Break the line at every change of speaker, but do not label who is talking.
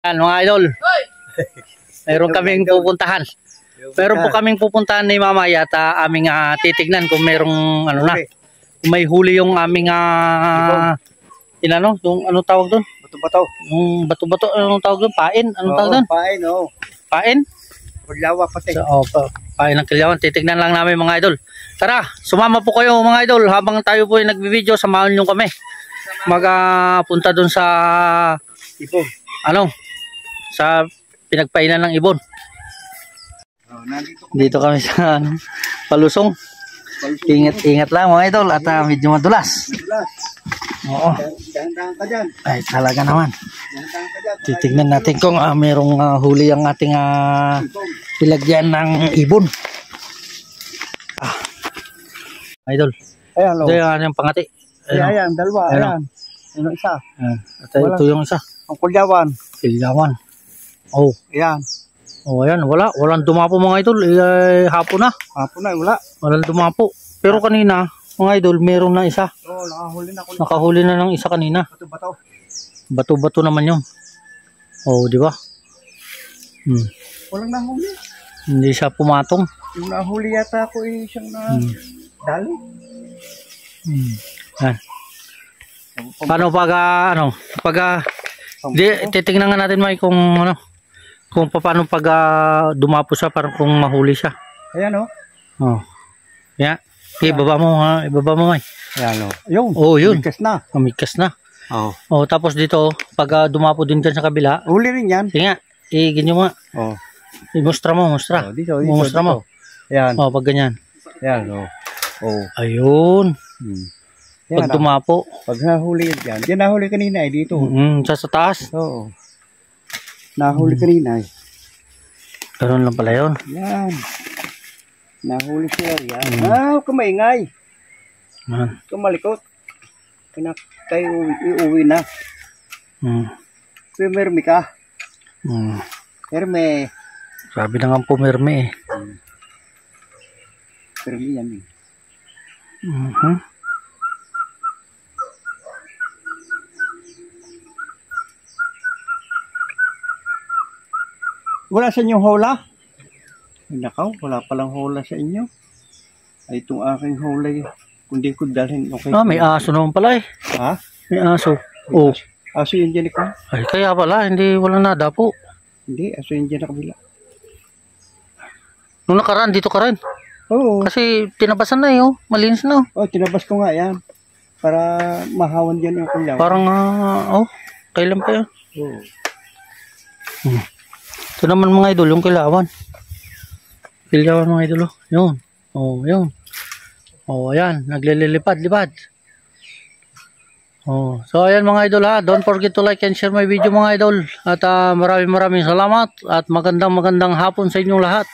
Yan mga idol, mayroon kaming pupuntahan. Meron po kaming pupuntahan ni mamay at aming titignan kung merong ano na. Kung may huli yung aming inano, yung anong tawag doon?
Bato-bato.
Yung bato-bato, anong tawag doon? Pain? Anong tawag doon?
Pain, oo.
Pain?
Kulyawa pati.
So, pain ng kilyawan. Titignan lang namin mga idol. Tara, sumama po kayo mga idol. Habang tayo po ay nagbibideo, samahan nyo kami. Magpunta doon sa
Ibon.
ano? Sa pinagpainan ng ibon. Dito kami sa palusong. Ingat-ingat lang mga idol at medyo madulas. Oo.
Dahan-dahan ka dyan.
Ay talaga naman.
Dahan-dahan ka dyan.
Titignan natin kung merong huli ang ating pilagyan ng ibon. Idol.
Ayan,
Ito yung ating pangati.
Ayan, dalawa. Ayan. Ano isa?
At ito yung isa.
Ang kulyawan.
Kilyawan. Oh.
Ayan.
Oh, ayan. Walang dumapo mga idol. Hapon na.
Hapon na, wala.
Walang dumapo. Pero kanina, mga idol, meron na isa.
Oo, nakahuli na.
Nakahuli na ng isa kanina.
Bato-bato.
Bato-bato naman yun. Oh, di ba?
Walang nahuli.
Hindi siya pumatong.
Yung nahuli yata ako siyang na dali.
Yan. Paano pag titingnan nga natin Mike kung paano pag dumapo siya para kung mahuli siya.
Ayan
Oh. Yeah. Ibaba mo Mike.
Ayan Yung.
Oh, yun.
Mikas na.
Mikas na.
Oo.
Oh, tapos dito pag dumapo din dyan sa kabila.
Huli rin yan.
Sige nga. Ganyan mo nga.
Oo.
Mustra mo.
Dito.
Mustra mo.
Ayan.
Oh, pag ganyan.
Ayan Oh.
Ayun. Pag dumapo.
Pag nahuli yan. Yan nahuli kanina dito.
Sa taas.
Oo. Nahuli kanina
Ganun lang pala yun.
Yan. Nahuli siya yan. Kumaingay. Kumalikot. Kayo iuwi na. Pumirmi ka. Pirmi.
Sabi na nga pumirmi
Pirmi yan Wala sa inyong hula? Nakaw, wala palang hula sa inyo. Ay, itong aking hula kundi ko dalhin. Okay.
May aso naman pala
Ha?
May aso. Oh.
Aso yung dyan ko?
Ay, kaya pala, hindi walang nadapo.
Hindi, aso yung dyan na kabila.
Nung nakaraan, dito ka rin.
Oo.
Kasi tinabasan na malinis na.
Tinabas ko nga yan. Para mahawan dyan yung kulyaw.
Parang, kailan pa yun?
Oo.
Ito naman mga idol, yung kilawan. Kilawan mga idol, yun. Oh, yun. Oh, ayan, naglilipad-lipad. Oh, so ayan mga idol don't forget to like and share my video mga idol. At maraming salamat at magandang hapon sa inyong lahat.